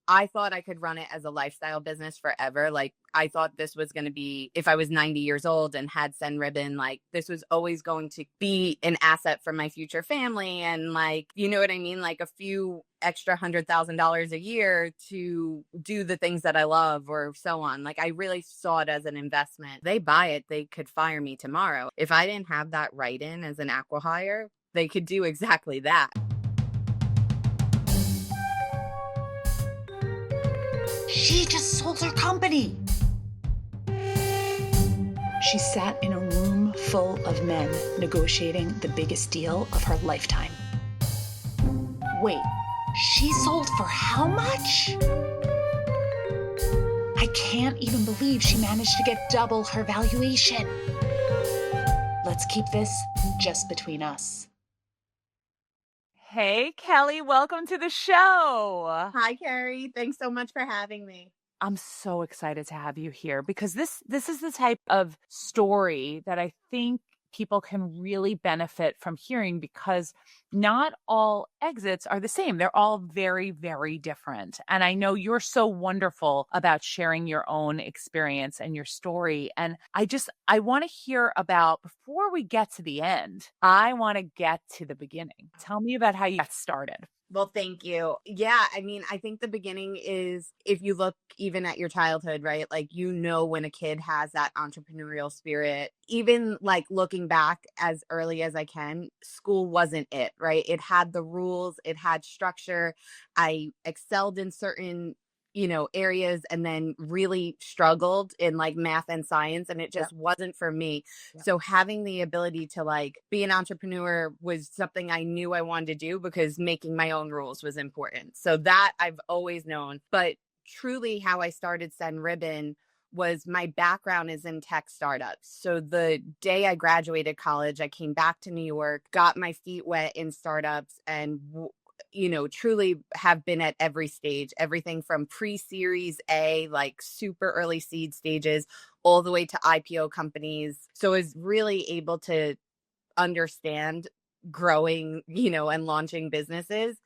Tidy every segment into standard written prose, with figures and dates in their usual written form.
I thought I could run it as a lifestyle business forever. Like I thought this was going to be, if I was 90 years old and had Send Ribbon, like this was always going to be an asset for my future family. And like, you know what I mean? Like a few extra $100,000 a year to do the things that I love or so on. Like I really saw it as an investment. They buy it, they could fire me tomorrow. If I didn't have that write-in as an acquihire, they could do exactly that. She just sold her company. She sat in a room full of men negotiating the biggest deal of her lifetime. Wait, she sold for how much? I can't even believe she managed to get double her valuation. Let's keep this just between us. Hey, Kelly, welcome to the show. Hi, Carrie. Thanks so much for having me. I'm so excited to have you here because this is the type of story that I think people can really benefit from hearing, because not all exits are the same. They're all very, very different. And I know you're so wonderful about sharing your own experience and your story. And I want to hear about, before we get to the end, I want to get to the beginning. Tell me about how you got started. Well, thank you. Yeah, I mean, I think the beginning is, if you look even at your childhood, right? Like, you know, when a kid has that entrepreneurial spirit, even like looking back as early as I can, school wasn't it, right? It had the rules, it had structure. I excelled in certain areas and then really struggled in like math and science, and it just wasn't for me. So having the ability to like be an entrepreneur was something I knew I wanted to do, because making my own rules was important. So that I've always known. But truly how I started Send Ribbon was, my background is in tech startups. So the day I graduated college, I came back to New York, got my feet wet in startups, and truly have been at every stage, everything from pre-series A, like super early seed stages, all the way to IPO companies. So I was really able to understand growing, and launching businesses.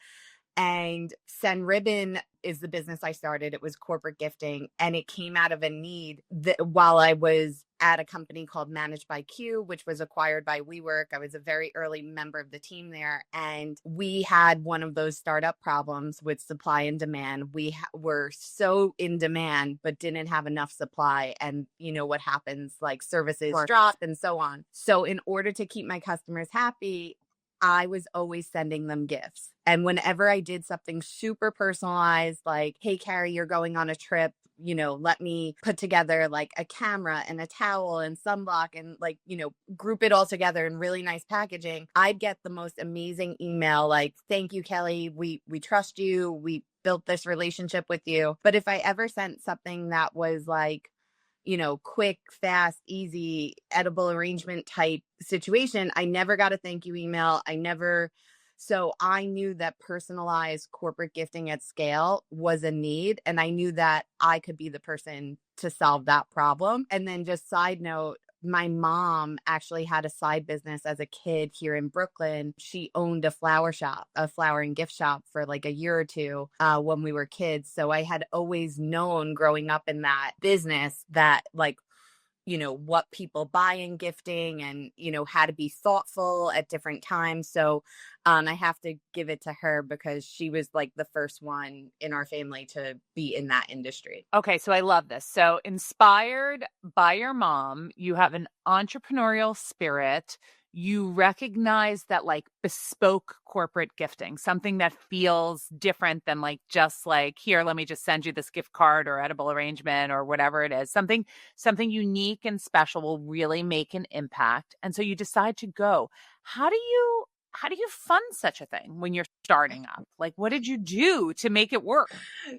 And Send Ribbon is the business I started. It was corporate gifting, and it came out of a need that while I was at a company called Managed by Q, which was acquired by WeWork. I was a very early member of the team there, and we had one of those startup problems with supply and demand. We were so in demand, but didn't have enough supply. And you know what happens, like services drop and so on. So in order to keep my customers happy, I was always sending them gifts. And whenever I did something super personalized, like, hey, Carrie, you're going on a trip, let me put together like a camera and a towel and sunblock and like, group it all together in really nice packaging, I'd get the most amazing email like, thank you, Kelly. We trust you. We built this relationship with you. But if I ever sent something that was like, quick, fast, easy, edible arrangement type situation, I never got a thank you email. So I knew that personalized corporate gifting at scale was a need, and I knew that I could be the person to solve that problem. And then just side note, my mom actually had a side business as a kid here in Brooklyn. She owned a flower shop, a flower and gift shop, for like a year or two when we were kids. So I had always known growing up in that business that like, what people buy in gifting and, how to be thoughtful at different times. So I have to give it to her, because she was like the first one in our family to be in that industry. Okay, so I love this. So inspired by your mom, you have an entrepreneurial spirit. You recognize that like bespoke corporate gifting, something that feels different than like just like, here, let me just send you this gift card or edible arrangement or whatever it is. Something unique and special will really make an impact. And so you decide to go. How do you fund such a thing when you're starting up? Like, what did you do to make it work?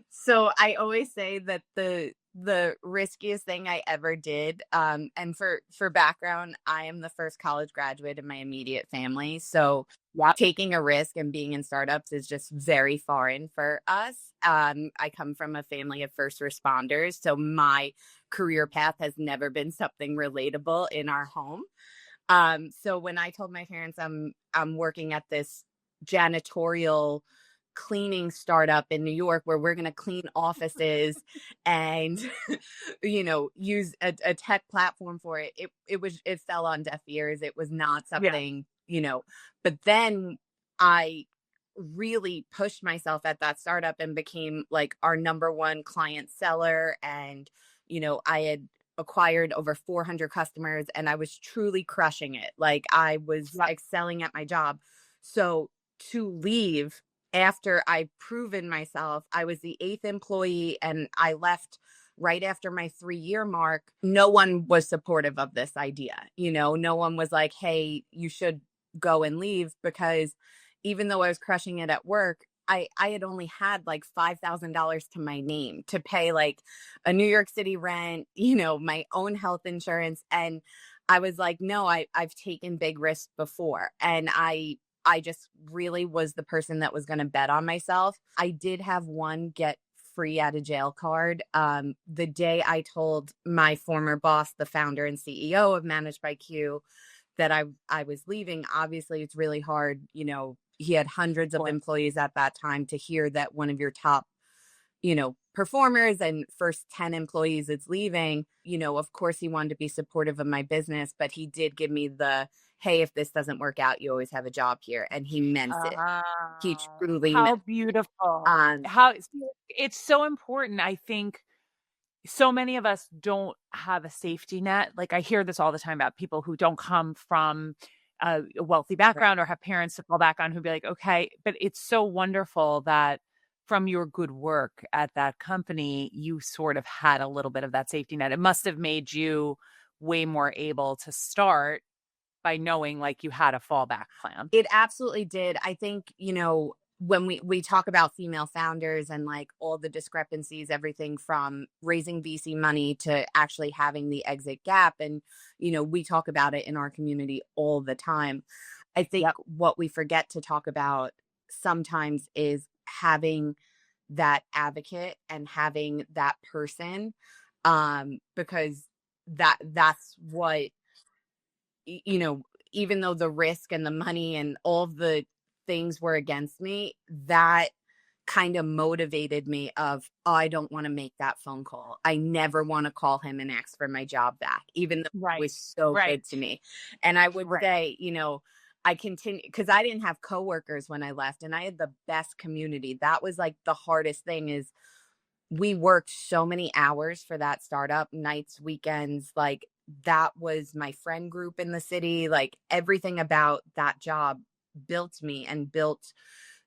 So I always say that the riskiest thing I ever did, and for background, I am the first college graduate in my immediate family. So taking a risk and being in startups is just very foreign for us. I come from a family of first responders, so my career path has never been something relatable in our home. So when I told my parents I'm working at this janitorial cleaning startup in New York where we're going to clean offices and, use a tech platform for it. It fell on deaf ears. It was not Yeah. something, but then I really pushed myself at that startup and became like our number one client seller. And, I had acquired over 400 customers and I was truly crushing it. Like I was Yeah. excelling at my job. So to leave after I proven myself, I was the eighth employee and I left right after my 3-year mark. No one was supportive of this idea. No one was like, hey, you should go and leave, because even though I was crushing it at work, I had only had like $5,000 to my name to pay like a New York City rent, my own health insurance. And I was like, no, I've taken big risks before. And I just really was the person that was going to bet on myself. I did have one get free out of jail card. The day I told my former boss, the founder and CEO of Managed by Q, that I was leaving, obviously it's really hard. He had hundreds of employees at that time, to hear that one of your top, performers and first 10 employees is leaving. Of course he wanted to be supportive of my business, but he did give me the, hey, if this doesn't work out, you always have a job here. And he meant it. He truly How meant beautiful. it. How it's so important. I think so many of us don't have a safety net. Like I hear this all the time about people who don't come from a wealthy background or have parents to fall back on who'd be like, okay, but it's so wonderful that from your good work at that company, you sort of had a little bit of that safety net. It must have made you way more able to start by knowing like you had a fallback plan. It absolutely did. I think, when we talk about female founders and like all the discrepancies, everything from raising VC money to actually having the exit gap. And, we talk about it in our community all the time. I think what we forget to talk about sometimes is having that advocate and having that person, because that's what, even though the risk and the money and all the things were against me, that kind of motivated me of, oh, I don't want to make that phone call. I never want to call him and ask for my job back, even though it was so good to me. And I would say, I continue, because I didn't have coworkers when I left, and I had the best community. That was like the hardest thing, is we worked so many hours for that startup, nights, weekends. Like that was my friend group in the city. Like everything about that job built me and built,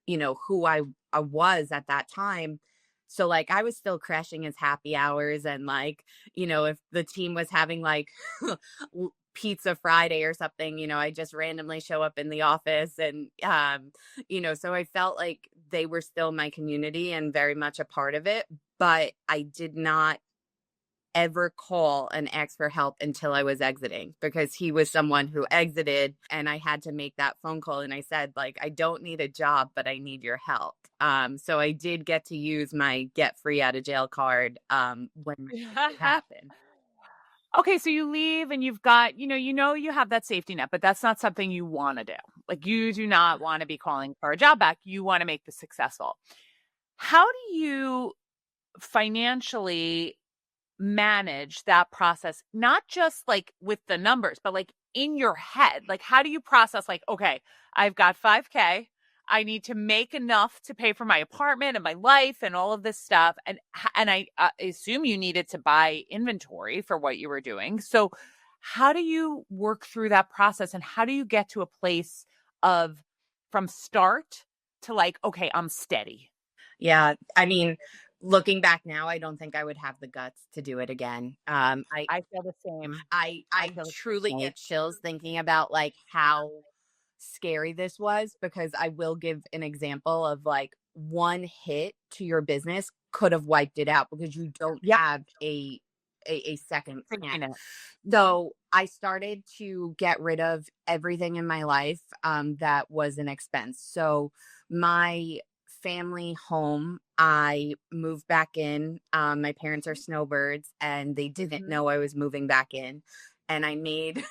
who I was at that time. So like I was still crashing his happy hours, and like, if the team was having like pizza Friday or something, I just randomly show up in the office. And so I felt like they were still my community and very much a part of it. But I did not ever call and ask for help until I was exiting, because he was someone who exited and I had to make that phone call. And I said, like, I don't need a job, but I need your help. So I did get to use my get free out of jail card when it happened. Okay, so you leave and you've got, you have that safety net, but that's not something you want to do. Like you do not want to be calling for a job back. You want to make this successful. How do you financially manage that process, not just like with the numbers, but like in your head? Like, how do you process like, okay, I've got 5K. I need to make enough to pay for my apartment and my life and all of this stuff. And I assume you needed to buy inventory for what you were doing. So how do you work through that process, and how do you get to a place of from start to like, okay, I'm steady? Yeah. I mean, looking back now, I don't think I would have the guts to do it again. I feel the same. I feel the truly same. get chills thinking about like how scary this was, because I will give an example of like one hit to your business could have wiped it out, because you don't have a second plan. So I started to get rid of everything in my life that was an expense. So my family home, I moved back in. My parents are snowbirds and they didn't know I was moving back in. And I made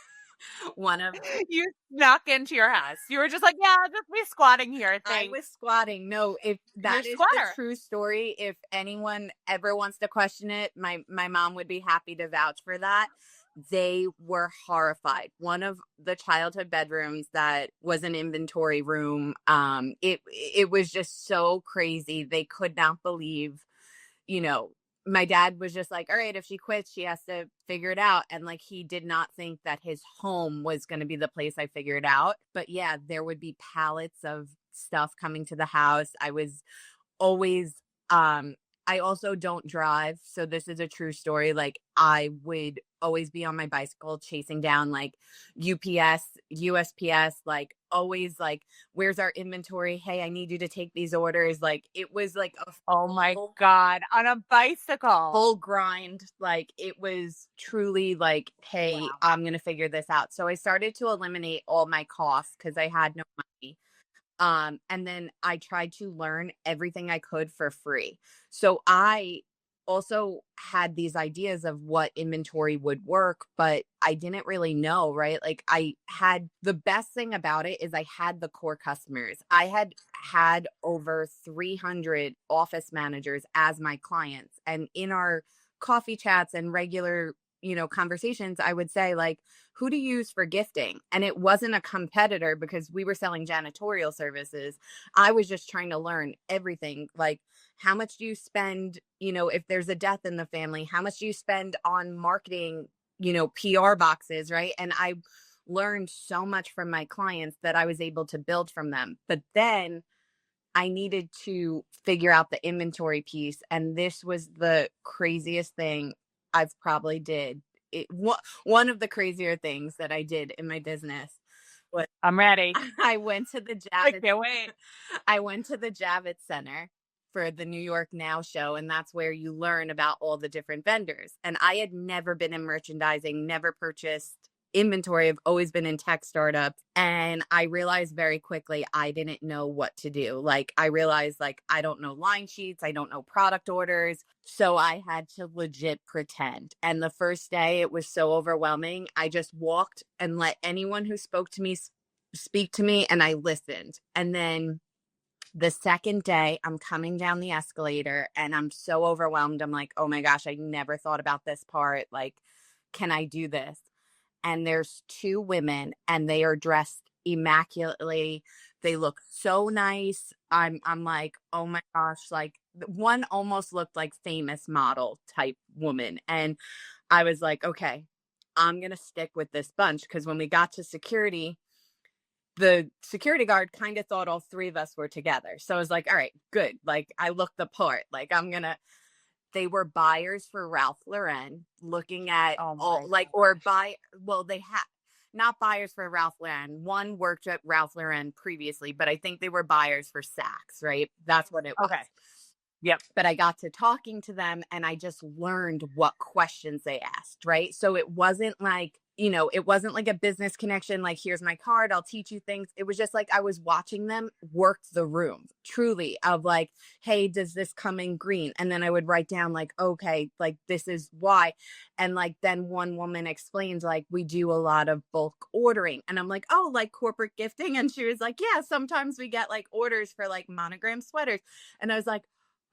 one of You snuck into your house. You were just like, yeah, I'll just be squatting here. I Thanks. was squatting. No, if You're that is the squatter. true story, if anyone ever wants to question it, my mom would be happy to vouch for that. They were horrified. One of the childhood bedrooms that was an inventory room, it was just so crazy. They could not believe, you know, my dad was just like, all right, if she quits, she has to figure it out. And like, he did not think that his home was going to be the place I figured out. But yeah, there would be pallets of stuff coming to the house. I was always, I also don't drive. So this is a true story. Like, I would always be on my bicycle chasing down like UPS, USPS, like always like, where's our inventory? Hey, I need you to take these orders. Like, it was like a Oh my God. On a bicycle. full grind. Like, it was truly like, hey, Wow. I'm going to figure this out. So I started to eliminate all my costs because I had no money. And then I tried to learn everything I could for free. So I also had these ideas of what inventory would work, but I didn't really know, right? Like, I had the best thing about it is I had the core customers. I had over 300 office managers as my clients. And in our coffee chats and regular, conversations, I would say, like, who to use for gifting. And it wasn't a competitor because we were selling janitorial services. I was just trying to learn everything. Like, how much do you spend, if there's a death in the family, how much do you spend on marketing, PR boxes, right? And I learned so much from my clients that I was able to build from them. But then I needed to figure out the inventory piece. And this was the craziest thing I've probably did. One of the crazier things that I did in my business was I'm ready. I went to the I Javits. can't wait. I went to the Javits Center for the New York Now show, and that's where you learn about all the different vendors. And I had never been in merchandising, never purchased inventory. I've always been in tech startups. And I realized very quickly I didn't know what to do. Like, I realized, like, I don't know line sheets, I don't know product orders. So I had to legit pretend. And the first day it was so overwhelming. I just walked and let anyone who spoke to me speak to me, and I listened. And then the second day, I'm coming down the escalator and I'm so overwhelmed. I'm like, oh my gosh, I never thought about this part. Like, can I do this? And there's two women and they are dressed immaculately. They look so nice. I'm like, oh my gosh, like, one almost looked like famous model type woman. And I was like, okay, I'm going to stick with this bunch. Because when we got to security, the security guard kind of thought all three of us were together. So I was like, all right, good. Like, I look the part. Like, they were buyers for Ralph Lauren, looking at they had not buyers for Ralph Lauren. One worked at Ralph Lauren previously, but I think they were buyers for Saks, right? That's what it was. Okay. Yep. But I got to talking to them and I just learned what questions they asked, right? So it wasn't like, it wasn't like a business connection, like, here's my card, I'll teach you things. It was just like I was watching them work the room, truly, of like, hey, does this come in green? And then I would write down like, okay, like, this is why. And like, then one woman explains, like, we do a lot of bulk ordering. And I'm like, oh, like corporate gifting? And she was like, yeah, sometimes we get like orders for like monogram sweaters. And I was like,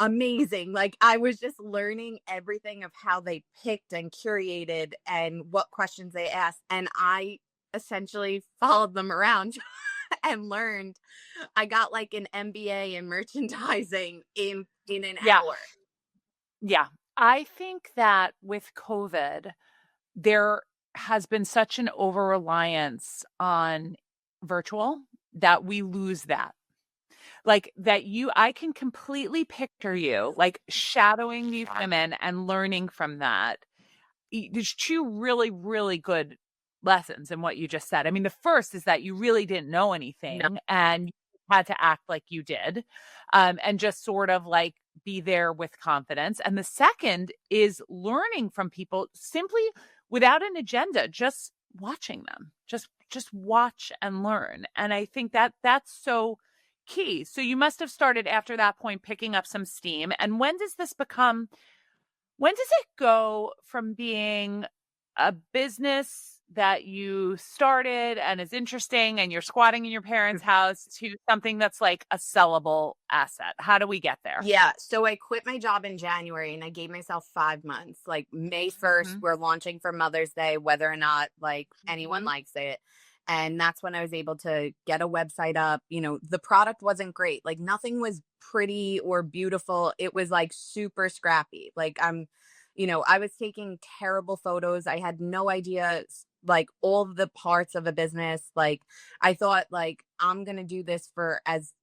amazing. Like, I was just learning everything of how they picked and curated and what questions they asked. And I essentially followed them around and learned. I got like an MBA in merchandising in an hour. Yeah. I think that with COVID, there has been such an over-reliance on virtual that we lose that. Like, that I can completely picture you like shadowing these women and learning from that. There's two really, really good lessons in what you just said. I mean, the first is that you really didn't know anything and you had to act like you did, and just sort of like be there with confidence. And the second is learning from people simply without an agenda, just watching them, just watch and learn. And I think that that's so key. So you must have started after that point picking up some steam. And when does it go from being a business that you started and is interesting and you're squatting in your parents' house to something that's like a sellable asset? How do we get there? Yeah. So I quit my job in January and I gave myself 5 months. Like May 1st, Mhm. we're launching for Mother's Day, whether or not like anyone Mhm. likes it. And that's when I was able to get a website up. The product wasn't great. Like nothing was pretty or beautiful. It was like super scrappy. Like I was taking terrible photos. I had no idea like all the parts of a business. Like I thought like I'm going to do this for as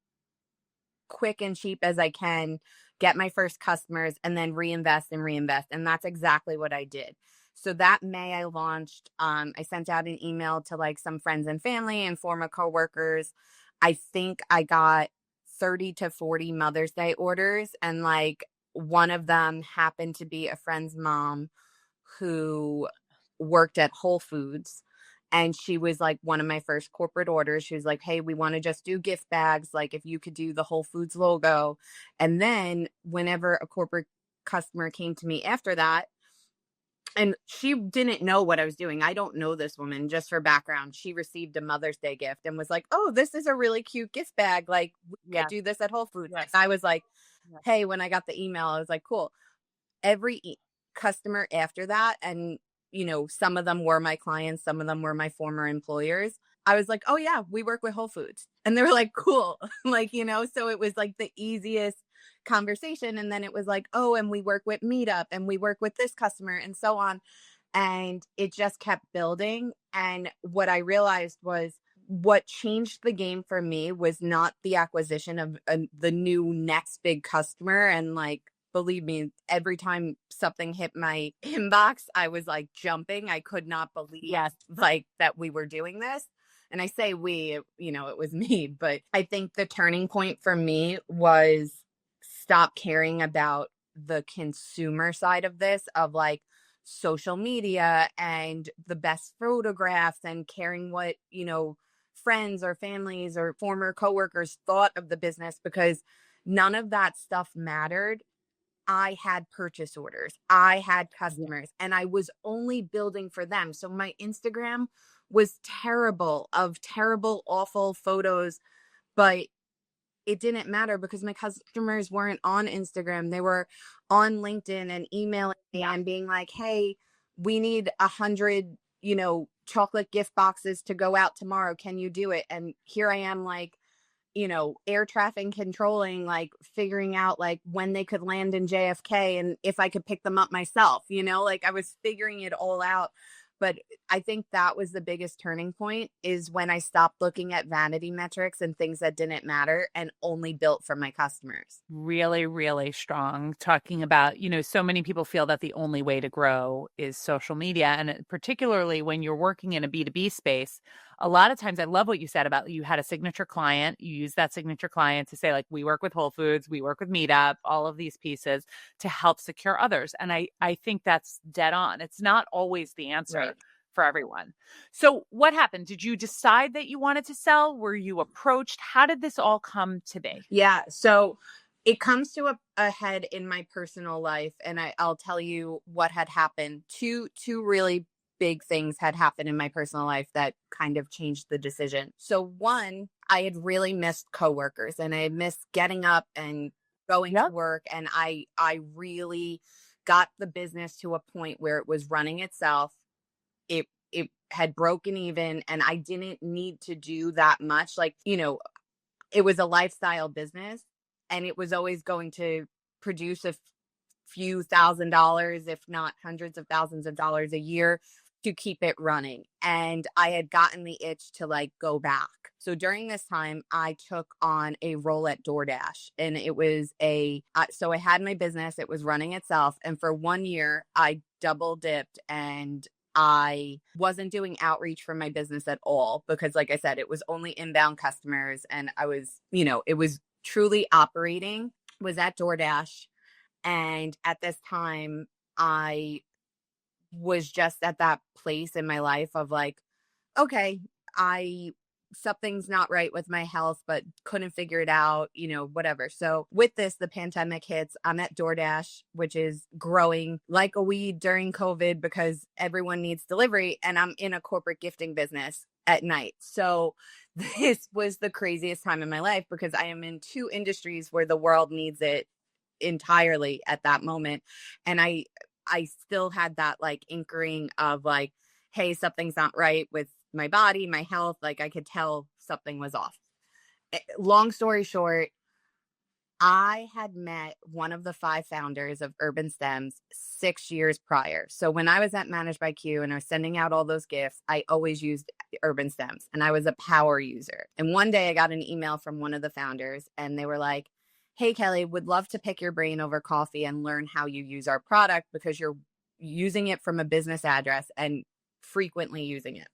quick and cheap as I can, get my first customers, and then reinvest and reinvest. And that's exactly what I did. So that May I launched, I sent out an email to like some friends and family and former coworkers. I think I got 30 to 40 Mother's Day orders. And like one of them happened to be a friend's mom who worked at Whole Foods. And she was like one of my first corporate orders. She was like, hey, we want to just do gift bags. Like, if you could do the Whole Foods logo. And then, whenever a corporate customer came to me after that, and she didn't know what I was doing. I don't know this woman, just for background. She received a Mother's Day gift and was like, oh, this is a really cute gift bag. Like, we could Yes. do this at Whole Foods. Yes. And I was like, Yes. hey, when I got the email, I was like, cool. Every customer after that, and some of them were my clients, some of them were my former employers. I was like, oh yeah, we work with Whole Foods. And they were like, cool. Like, so it was like the easiest conversation. And then it was like, oh, and we work with Meetup and we work with this customer and so on. And it just kept building. And what I realized was, what changed the game for me was not the acquisition of the new next big customer. And like, believe me, every time something hit my inbox, I was like jumping. I could not believe Yes. like that we were doing this. And I say we, it was me, but I think the turning point for me was stop caring about the consumer side of this, of like social media and the best photographs, and caring what, friends or families or former coworkers thought of the business, because none of that stuff mattered. I had purchase orders, I had Yeah. customers, and I was only building for them. So my Instagram was terrible, of terrible, awful photos, but it didn't matter because my customers weren't on Instagram. They were on LinkedIn and emailing me Yeah. and being like, hey, we need 100, chocolate gift boxes to go out tomorrow. Can you do it? And here I am, like, air traffic controlling, like figuring out like when they could land in JFK and if I could pick them up myself, like I was figuring it all out. But I think that was the biggest turning point, is when I stopped looking at vanity metrics and things that didn't matter and only built for my customers. Really, really strong. Talking about, so many people feel that the only way to grow is social media. And particularly when you're working in a B2B space, a lot of times, I love what you said about, you had a signature client. You use that signature client to say, like, we work with Whole Foods, we work with Meetup, all of these pieces to help secure others. And I think that's dead on. It's not always the answer. Right. For everyone. So what happened? Did you decide that you wanted to sell? Were you approached? How did this all come to be? Yeah. So it comes to a head in my personal life, and I'll tell you what had happened. Two really big things had happened in my personal life that kind of changed the decision. So one, I had really missed coworkers, and I had missed getting up and going to Yep. work, and I really got the business to a point where it was running itself. It had broken even, and I didn't need to do that much. Like, it was a lifestyle business, and it was always going to produce a few $1,000s, if not hundreds of thousands of dollars a year, to keep it running. And I had gotten the itch to like go back. So during this time, I took on a role at DoorDash, and it was so I had my business, it was running itself. And for 1 year, I double dipped, and I wasn't doing outreach for my business at all, because like I said, it was only inbound customers, and I was, it was truly operating, was at DoorDash. And at this time, I was just at that place in my life of like, okay, I something's not right with my health, but couldn't figure it out, whatever. So with this, the pandemic hits. I'm at DoorDash, which is growing like a weed during COVID because everyone needs delivery. And I'm in a corporate gifting business at night. So this was the craziest time in my life because I am in two industries where the world needs it entirely at that moment. And I still had that like anchoring of like, hey, something's not right with my body, my health. Like I could tell something was off. Long story short, I had met one of the 5 founders of UrbanStems 6 years prior. So when I was at Managed by Q and I was sending out all those gifts, I always used UrbanStems and I was a power user. And one day I got an email from one of the founders and they were like, hey, Kelly, would love to pick your brain over coffee and learn how you use our product because you're using it from a business address and frequently using it.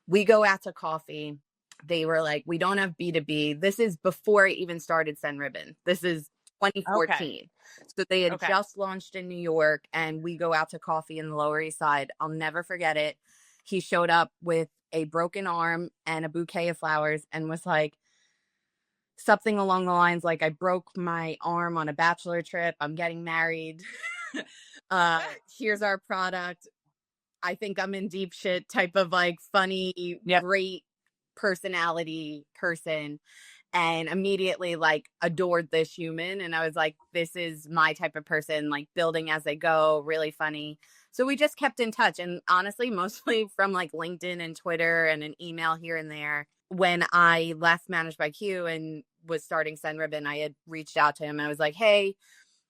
We go out to coffee. They were like, we don't have B2B. This is before I even started Send Ribbon. This is 2014. Okay. So they had just launched in New York and we go out to coffee in the Lower East Side. I'll never forget it. He showed up with a broken arm and a bouquet of flowers and was like, something along the lines like, I broke my arm on a bachelor trip. I'm getting married. Here's our product. I think I'm in deep shit type of like funny, great personality person. And immediately like adored this human. And I was like, this is my type of person, like building as I go, really funny. So we just kept in touch. And honestly, mostly from like LinkedIn and Twitter and an email here and there. When I left Managed by Q and was starting Send Ribbon, I had reached out to him and I was like, hey,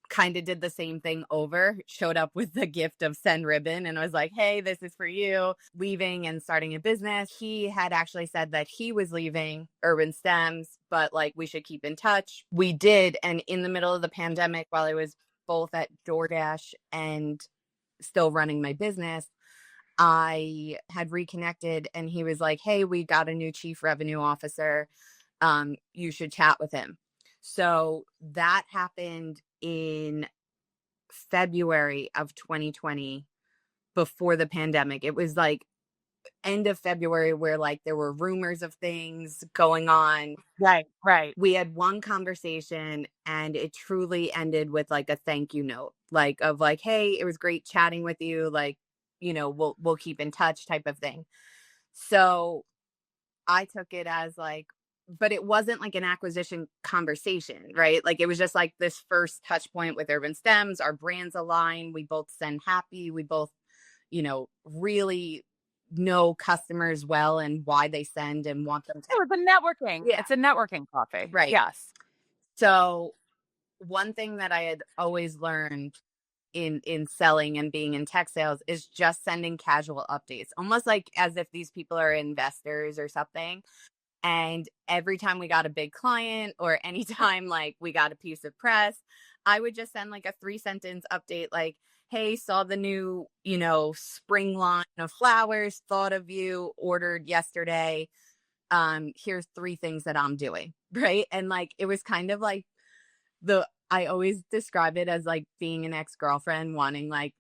kind of did the same thing over, showed up with the gift of Send Ribbon. And I was like, hey, this is for you, leaving and starting a business. He had actually said that he was leaving UrbanStems, but like we should keep in touch. We did. And in the middle of the pandemic, while I was both at DoorDash and still running my business, I had reconnected and he was like, hey, we got a new chief revenue officer. You should chat with him. So that happened in February of 2020 before the pandemic. It was like end of February where like there were rumors of things going on. Right. We had one conversation and it truly ended with like a thank you note, like of like, hey, it was great chatting with you. Like, we'll keep in touch type of thing. So I took it as like, but it wasn't like an acquisition conversation, right? Like it was just like this first touch point with UrbanStems. Our brands align. We both send happy. We both, really know customers well and why they send and want them to. It was a networking. Yeah. It's a networking coffee. Right. Yes. So one thing that I had always learned in selling and being in tech sales is just sending casual updates, almost like as if these people are investors or something. And every time we got a big client or anytime like we got a piece of press, I would just send like a 3-sentence update like, hey, saw the new, spring line of flowers, thought of you, ordered yesterday. Here's 3 things that I'm doing. Right. And like, it was kind of like I always describe it as like being an ex-girlfriend wanting like,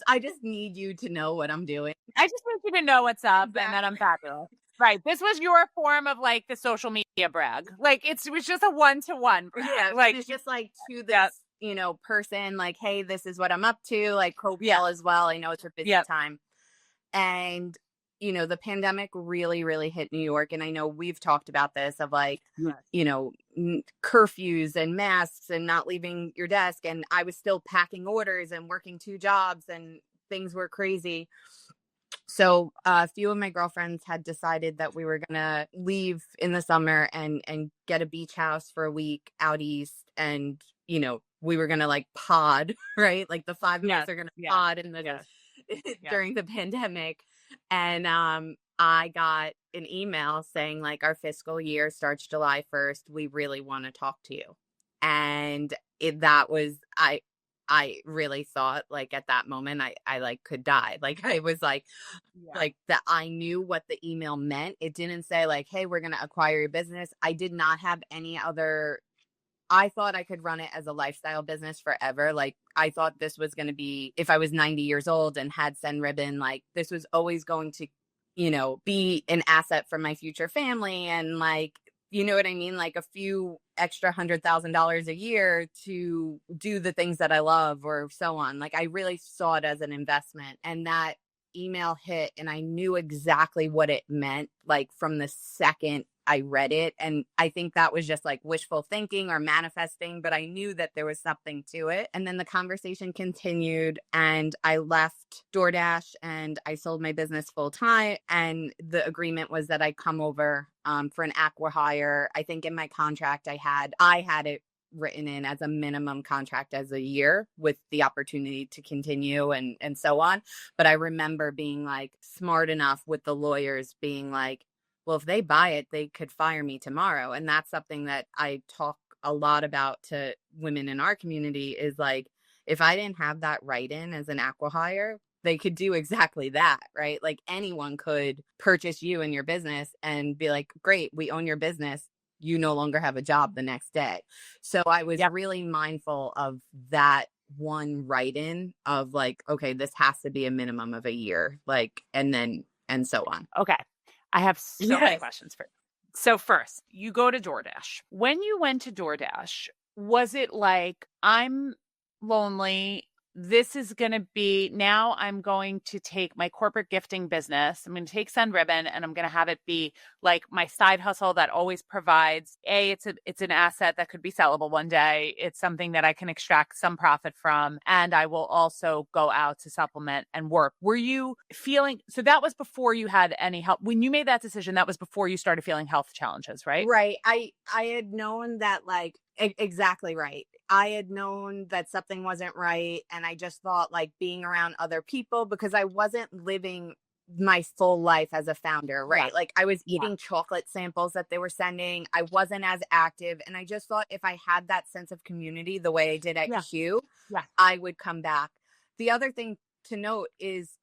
I just need you to know what I'm doing. I just want you to know what's up and that I'm fabulous. Right. This was your form of like the social media brag. Like it was just a 1-to-1 brag. Yeah. Like it's just like to this, person, like, hey, this is what I'm up to. Like hope y'all as well. I know it's a busy time. And the pandemic really, really hit New York. And I know we've talked about this of like, curfews and masks and not leaving your desk. And I was still packing orders and working 2 jobs and things were crazy. So a few of my girlfriends had decided that we were going to leave in the summer and get a beach house for a week out east. And, we were going to like pod, right? Like the 5 of us are going to pod in the during the pandemic. And I got an email saying like our fiscal year starts July 1st. We really want to talk to you. And that was, I really thought like at that moment, I like could die. Like I was like that I knew what the email meant. It didn't say like, hey, we're going to acquire your business. I did not have any other, I thought I could run it as a lifestyle business forever. Like I thought this was going to be, if I was 90 years old and had Send Ribbon, like this was always going to be an asset for my future family and like, you know what I mean? Like a few extra $100,000 a year to do the things that I love or so on. Like I really saw it as an investment, and that email hit and I knew exactly what it meant, like from the second I read it. And I think that was just like wishful thinking or manifesting, but I knew that there was something to it. And then the conversation continued and I left DoorDash and I sold my business full time. And the agreement was that I'd come over for an Acquihire. I think in my contract I had it written in as a minimum contract as a year with the opportunity to continue and so on. But I remember being like smart enough with the lawyers being like, well, if they buy it, they could fire me tomorrow. And that's something that I talk a lot about to women in our community is like, if I didn't have that write-in as an acquihire, they could do exactly that, right? Like anyone could purchase you and your business and be like, great, we own your business. You no longer have a job the next day. So I was really mindful of that one write-in of like, okay, this has to be a minimum of a year, like, and so on. Okay. I have so many questions for you. So first, you go to DoorDash. When you went to DoorDash, was it like, I'm lonely, this is going to be, now I'm going to take my corporate gifting business, I'm going to take Send Ribbon and I'm going to have it be like my side hustle that always provides, it's an asset that could be sellable one day. It's something that I can extract some profit from. And I will also go out to supplement and work. Were you feeling, so that was before you had any help. When you made that decision, that was before you started feeling health challenges, right? Right. I had known that like, exactly right. I had known that something wasn't right. And I just thought like being around other people, because I wasn't living my full life as a founder, right? Like I was eating chocolate samples that they were sending. I wasn't as active. And I just thought if I had that sense of community the way I did at Q, I would come back. The other thing to note is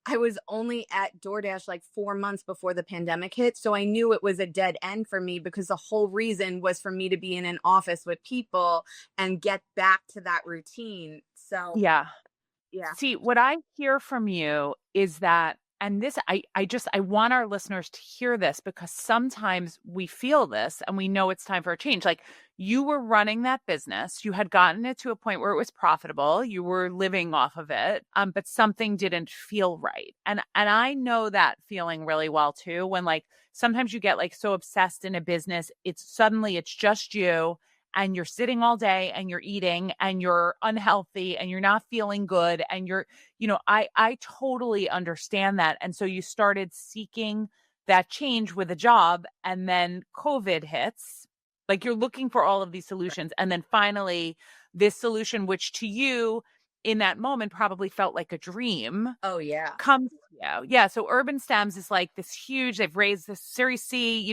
I was only at DoorDash like 4 months before the pandemic hit. So I knew it was a dead end for me because the whole reason was for me to be in an office with people and get back to that routine. So yeah. See, what I hear from you is that, and this, I want our listeners to hear this because sometimes we feel this and we know it's time for a change. Like you were running that business, you had gotten it to a point where it was profitable, you were living off of it, but something didn't feel right. And I know that feeling really well too, when like sometimes you get like so obsessed in a business, it's just you. And you're sitting all day and you're eating and you're unhealthy and you're not feeling good. And you're, I totally understand that. And so you started seeking that change with a job, and then COVID hits. Like you're looking for all of these solutions. And then finally this solution, which to you in that moment probably felt like a dream. Oh yeah. Comes to you. Yeah. So UrbanStems is like this huge, they've raised this Series C,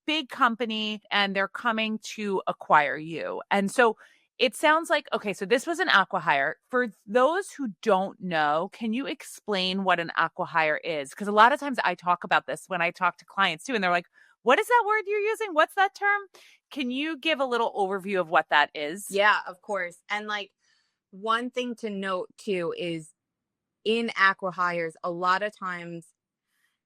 big company, and they're coming to acquire you. And so it sounds like, okay, so this was an acquihire. For those who don't know, can you explain what an acquihire is? Because a lot of times I talk about this when I talk to clients too, and they're like, what is that word you're using? What's that term? Can you give a little overview of what that is? Yeah, of course. And like one thing to note too is in acquihires, a lot of times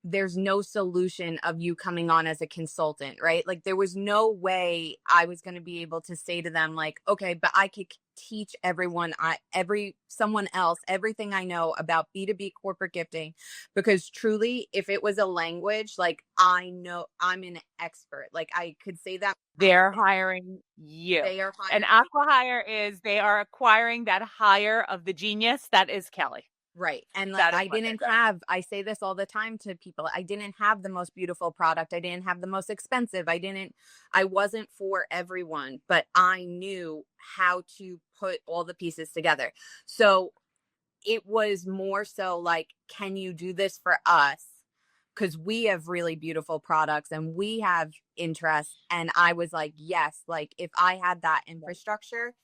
there's no solution of you coming on as a consultant, right? Like there was no way I was going to be able to say to them like, okay, but I could teach someone else everything I know about B2B corporate gifting, because truly, if it was a language, like I know I'm an expert, like I could say that. They're hiring you. An acquihire is they are acquiring that hire of the genius that is Kelly. Right. And like, I say this all the time to people. I didn't have the most beautiful product. I didn't have the most expensive. I wasn't for everyone, but I knew how to put all the pieces together. So it was more so like, can you do this for us? Because we have really beautiful products and we have interest. And I was like, yes, like if I had that infrastructure,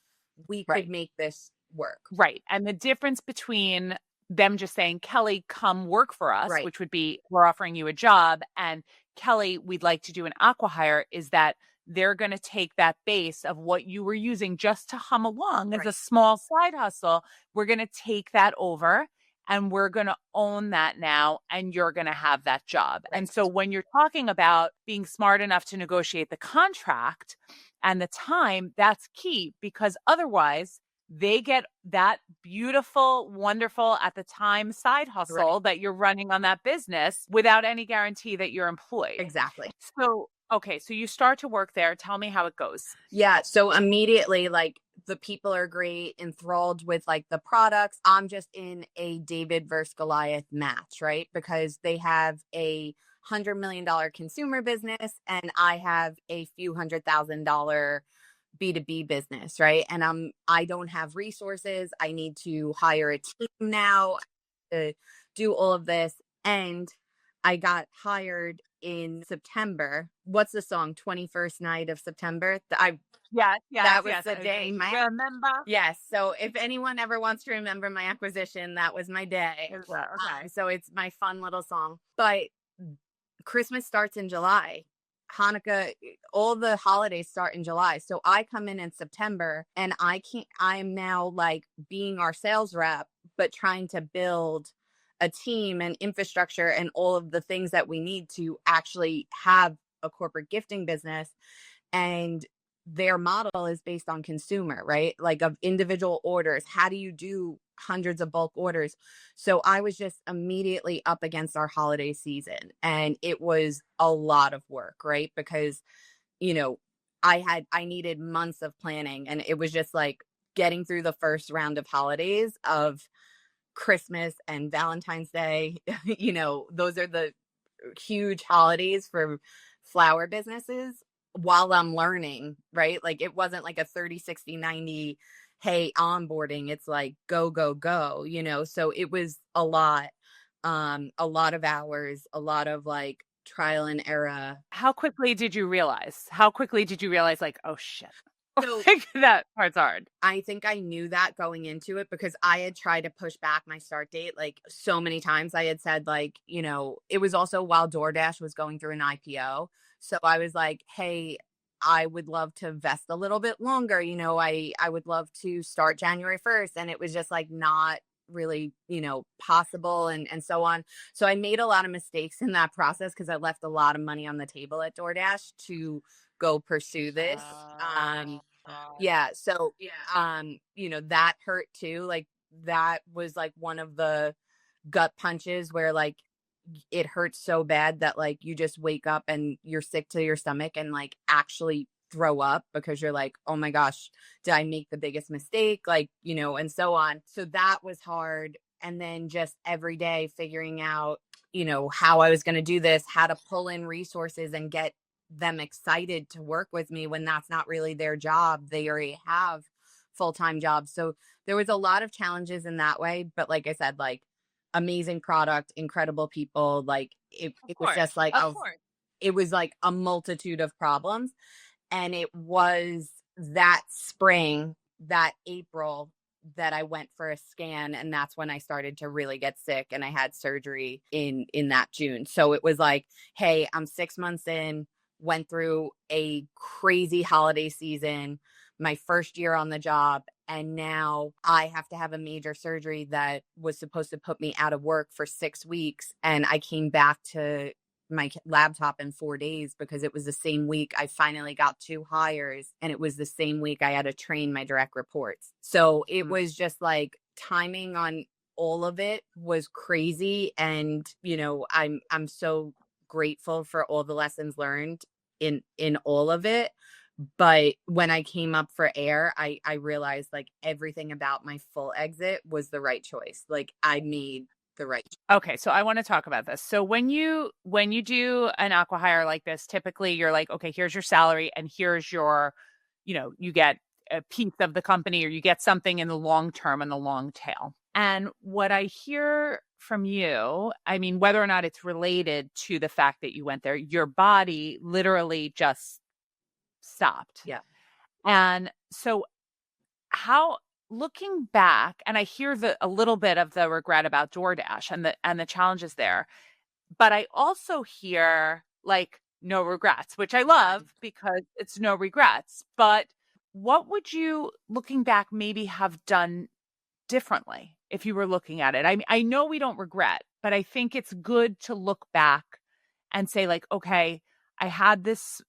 we could make this work. Right. And the difference between them just saying, Kelly, come work for us, which would be, we're offering you a job, and Kelly, we'd like to do an acquihire, is that they're going to take that base of what you were using just to hum along as a small side hustle. We're going to take that over and we're going to own that now, and you're going to have that job. Right. And so when you're talking about being smart enough to negotiate the contract and the time, that's key, because otherwise they get that beautiful, wonderful at the time side hustle that you're running on that business without any guarantee that you're employed. Exactly. So, okay, so you start to work there. Tell me how it goes. Yeah. So immediately, like, the people are great, enthralled with like the products. I'm just in a David versus Goliath match, right? Because they have a $100 million consumer business and I have a few $100,000 B2B business, right? And I don't have resources. I need to hire a team now to do all of this. And I got hired in September. What's the song? 21st Night of September. That was the day. Remember? Yes. So if anyone ever wants to remember my acquisition, that was my day. Okay. So it's my fun little song. But Christmas starts in July. Hanukkah, all the holidays start in July. So I come in September and I'm now like being our sales rep, but trying to build a team and infrastructure and all of the things that we need to actually have a corporate gifting business. And their model is based on consumer, right? Like of individual orders. How do you do hundreds of bulk orders? So I was just immediately up against our holiday season, and it was a lot of work, right? Because, you know, I needed months of planning, and it was just like getting through the first round of holidays of Christmas and Valentine's Day. You know, those are the huge holidays for flower businesses while I'm learning, right? Like it wasn't like a 30, 60, 90, hey, onboarding. It's like go, go, go, you know? So it was a lot of hours, a lot of like trial and error. How quickly did you realize? Like, oh shit. So that part's hard. I think I knew that going into it because I had tried to push back my start date like so many times. I had said like, you know, it was also while DoorDash was going through an IPO. So I was like, hey, I would love to vest a little bit longer. You know, I would love to start January 1st. And it was just like not really, you know, possible and so on. So I made a lot of mistakes in that process because I left a lot of money on the table at DoorDash to go pursue this. Yeah. So, you know, that hurt too. Like that was like one of the gut punches where like it hurts so bad that like you just wake up and you're sick to your stomach and like actually throw up because you're like, oh my gosh, did I make the biggest mistake? Like, you know, and so on. So that was hard. And then just every day figuring out, you know, how I was going to do this, how to pull in resources and get them excited to work with me when that's not really their job. They already have full-time jobs. So there was a lot of challenges in that way. But like I said, like amazing product, incredible people. Like it was just like, it was like a multitude of problems. And it was that spring, that April that I went for a scan. And that's when I started to really get sick and I had surgery in that June. So it was like, hey, I'm 6 months in, went through a crazy holiday season, my first year on the job. And now I have to have a major surgery that was supposed to put me out of work for 6 weeks. And I came back to my laptop in 4 days because it was the same week I finally got 2 hires. And it was the same week I had to train my direct reports. So it was just like timing on all of it was crazy. And, you know, I'm so grateful for all the lessons learned in all of it. But when I came up for air, I realized like everything about my full exit was the right choice. Like I made the right choice. Okay, so I want to talk about this. So when you do an acquihire like this, typically you're like, okay, here's your salary and here's your, you know, you get a piece of the company or you get something in the long term and the long tail. And what I hear from you, I mean, whether or not it's related to the fact that you went there, your body literally just stopped. Yeah. And so how, looking back, and I hear a little bit of the regret about DoorDash and the challenges there, but I also hear like no regrets, which I love because it's no regrets. But what would you, looking back, maybe have done differently? if you were looking at it? I know we don't regret, but I think it's good to look back and say like, okay, I had this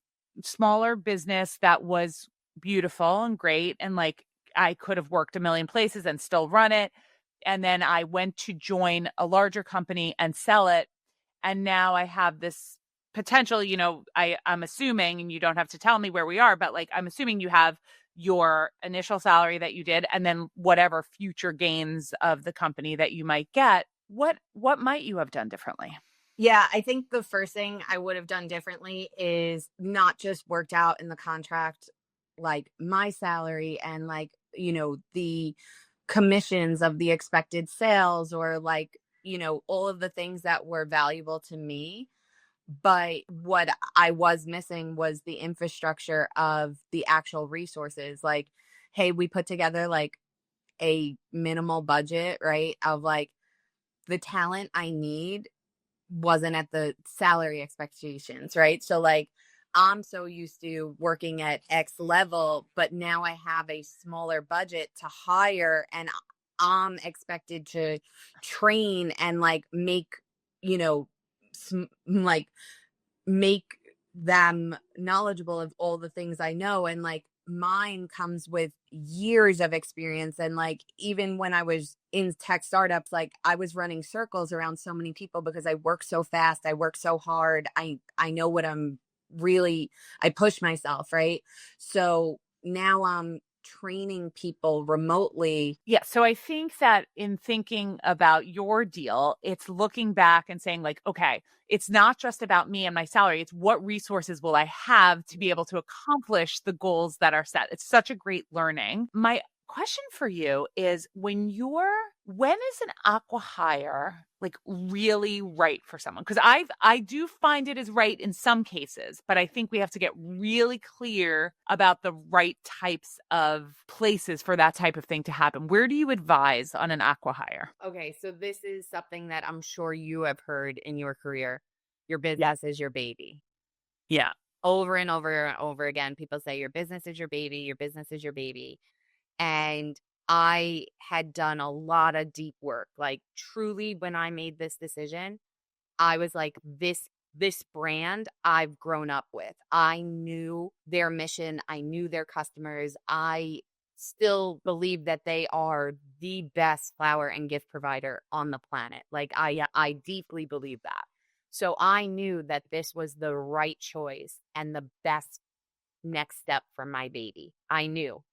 smaller business that was beautiful and great. And like, I could have worked a million places and still run it. And then I went to join a larger company and sell it. And now I have this potential, I'm assuming, and you don't have to tell me where we are, but like, I'm assuming you have your initial salary that you did and then whatever future gains of the company that you might get. What might you have done differently? Yeah, I think the first thing I would have done differently is not just worked out in the contract, like my salary and like, the commissions of the expected sales or like, all of the things that were valuable to me. But what I was missing was the infrastructure of the actual resources. Like, hey, we put together like a minimal budget, right? Of like the talent I need wasn't at the salary expectations, right? So like I'm so used to working at X level, but now I have a smaller budget to hire and I'm expected to train and like make, you know, like make them knowledgeable of all the things I know. And like mine comes with years of experience. And like even when I was in tech startups, like I was running circles around so many people because I work so fast, I work so hard. I know what I'm really, I push myself, right? So now I'm training people remotely. Yeah. So I think that in thinking about your deal, it's looking back and saying, like, okay, it's not just about me and my salary. It's what resources will I have to be able to accomplish the goals that are set. It's such a great learning. My question for you is when is an acquihire like really right for someone? Because I do find it is right in some cases, but I think we have to get really clear about the right types of places for that type of thing to happen. Where do you advise on an acquihire? Okay, so this is something that I'm sure you have heard in your career. Your business is your baby. Yeah. Over and over and over again, people say your business is your baby, your business is your baby. And I had done a lot of deep work. Like truly when I made this decision, I was like, this brand I've grown up with. I knew their mission, I knew their customers. I still believe that they are the best flower and gift provider on the planet. Like I deeply believe that. So I knew that this was the right choice and the best next step for my baby. I knew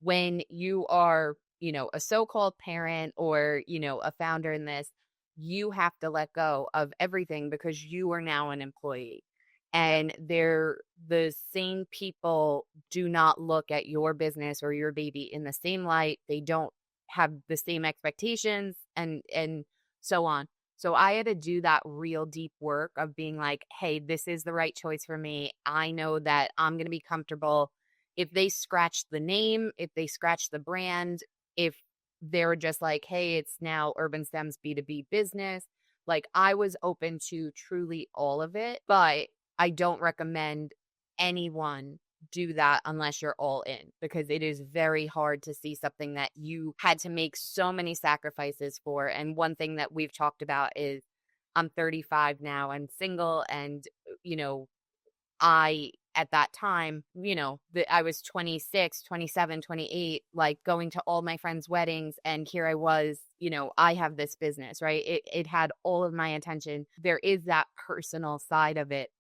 when you are, a so-called parent or, a founder in this, you have to let go of everything because you are now an employee. And the same people do not look at your business or your baby in the same light. They don't have the same expectations and so on. So I had to do that real deep work of being like, hey, this is the right choice for me. I know that I'm going to be comfortable if they scratch the name, if they scratch the brand, if they're just like, hey, it's now UrbanStems B2B business. Like I was open to truly all of it, but I don't recommend anyone do that unless you're all in because it is very hard to see something that you had to make so many sacrifices for. And one thing that we've talked about is I'm 35 now and single and, I at that time, I was 26, 27, 28, like going to all my friends' weddings. And here I was, I have this business, right? It had all of my attention. There is that personal side of it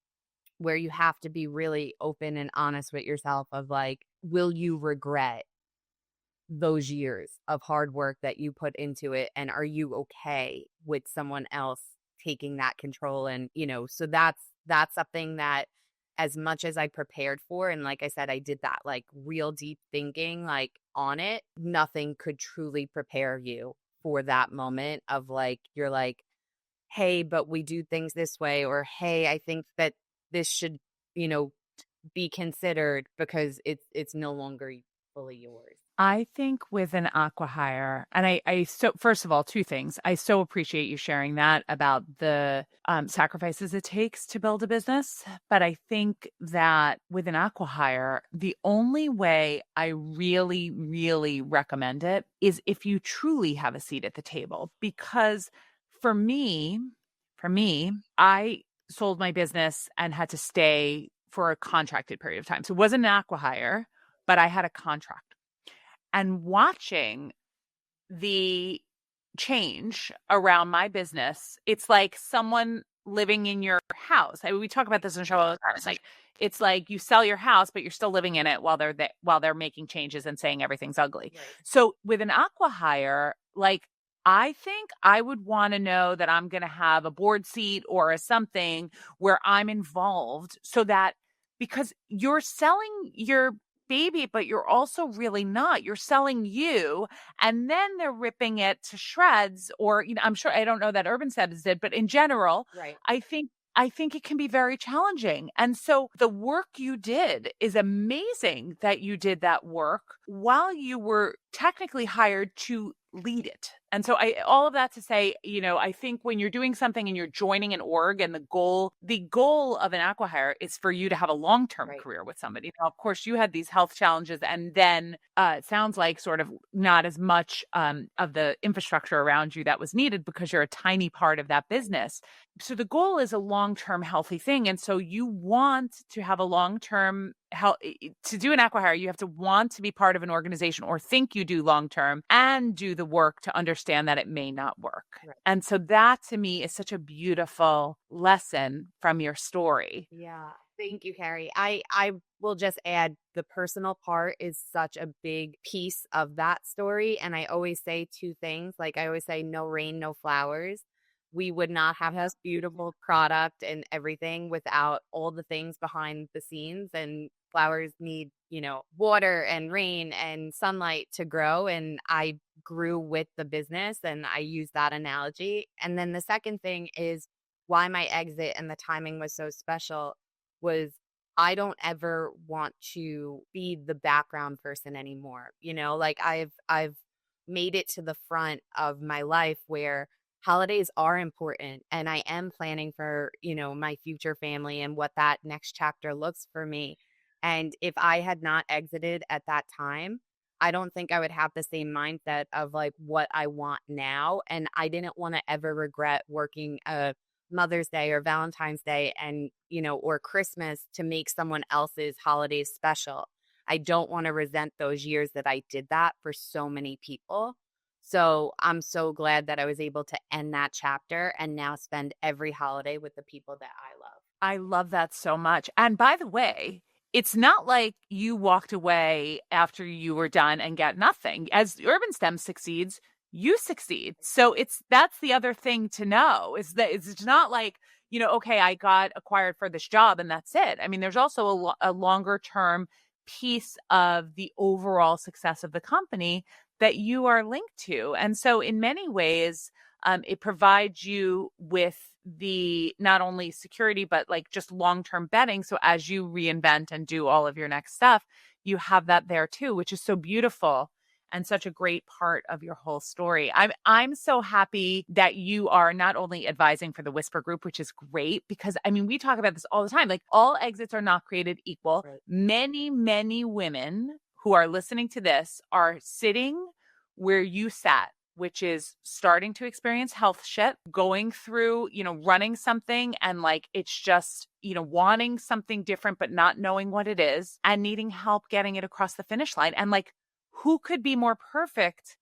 where you have to be really open and honest with yourself of like, will you regret those years of hard work that you put into it? And are you okay with someone else taking that control? And, so that's something that as much as I prepared for, and like I said, I did that like real deep thinking, like on it, nothing could truly prepare you for that moment of like, you're like, hey, but we do things this way, or hey, I think that this should, be considered because it's no longer fully yours. I think with an Acquihire, and so first of all, two things. I so appreciate you sharing that about the sacrifices it takes to build a business. But I think that with an Acquihire, the only way I really, really recommend it is if you truly have a seat at the table. Because for me, I sold my business and had to stay for a contracted period of time. So it wasn't an Acquihire, but I had a contract, and watching the change around my business, it's like someone living in your house. We talk about this in the show all the time. It's like you sell your house, but you're still living in it while they're making changes and saying everything's ugly. Right. So with an Acquihire, like I think I would want to know that I'm going to have a board seat or a something where I'm involved, so that because you're selling your baby, but you're also really not. You're selling you, and then they're ripping it to shreds. Or, I'm sure, I don't know that UrbanStems did, but in general, right. I think it can be very challenging. And so the work you did is amazing, that you did that work while you were technically hired to lead it. And so all of that to say, I think when you're doing something and you're joining an org, and the goal of an Acquihire is for you to have a long-term career with somebody. Now, of course, you had these health challenges, and then it sounds like sort of not as much of the infrastructure around you that was needed, because you're a tiny part of that business. So the goal is a long-term healthy thing. And so you want to have a long-term to do an Acquihire, you have to want to be part of an organization, or think you do long-term, and do the work to understand that it may not work. Right. And so that to me is such a beautiful lesson from your story. Yeah. Thank you, Carrie. I will just add, the personal part is such a big piece of that story. And I always say two things. Like I always say, no rain, no flowers. We would not have this beautiful product and everything without all the things behind the scenes. And flowers need, water and rain and sunlight to grow. And I grew with the business, and I use that analogy. And then the second thing is why my exit and the timing was so special was, I don't ever want to be the background person anymore. Like I've made it to the front of my life where holidays are important, and I am planning for, my future family and what that next chapter looks for me. And if I had not exited at that time, I don't think I would have the same mindset of like what I want now. And I didn't want to ever regret working a Mother's Day or Valentine's Day and, or Christmas to make someone else's holidays special. I don't want to resent those years that I did that for so many people. So I'm so glad that I was able to end that chapter and now spend every holiday with the people that I love. I love that so much. And by the way, it's not like you walked away after you were done and got nothing. As UrbanStems succeeds, you succeed. So that's the other thing to know, is that it's not like, okay, I got acquired for this job and that's it. I mean, there's also a longer term piece of the overall success of the company that you are linked to. And so in many ways, it provides you with the not only security, but like just long-term betting. So as you reinvent and do all of your next stuff, you have that there too, which is so beautiful and such a great part of your whole story. I'm so happy that you are not only advising for the Whisper Group, which is great, because I mean, we talk about this all the time. Like, all exits are not created equal. Right. Many, many women who are listening to this are sitting where you sat, which is starting to experience health shit, going through, running something, and like, it's just, wanting something different, but not knowing what it is, and needing help getting it across the finish line. And like, who could be more perfect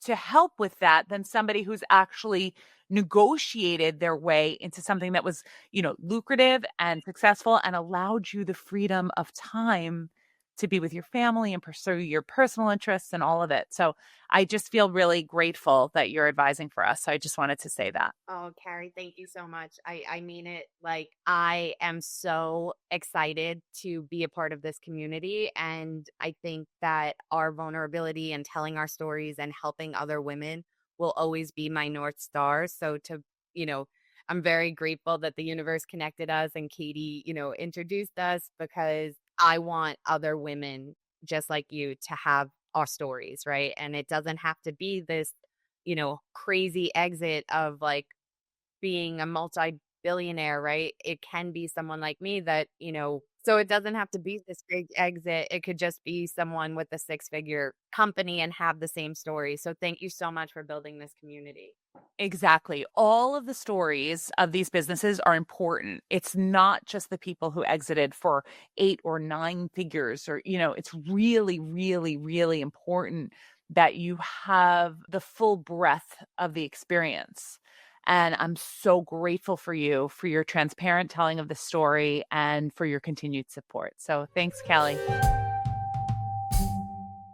to help with that than somebody who's actually negotiated their way into something that was, lucrative and successful, and allowed you the freedom of time to be with your family and pursue your personal interests and all of it. So I just feel really grateful that you're advising for us. So I just wanted to say that. Oh, Carrie, thank you so much. I mean it. Like, I am so excited to be a part of this community. And I think that our vulnerability and telling our stories and helping other women will always be my North Star. So I'm very grateful that the universe connected us and Katie, introduced us, because I want other women just like you to have our stories, right? And it doesn't have to be this, crazy exit of like being a multi-billionaire, right? It can be someone like me that, so it doesn't have to be this big exit. It could just be someone with a six-figure company and have the same story. So thank you so much for building this community. Exactly. All of the stories of these businesses are important. It's not just the people who exited for 8 or 9 figures or, it's really, really, really important that you have the full breadth of the experience. And I'm so grateful for you for your transparent telling of the story and for your continued support. So thanks, Kelly.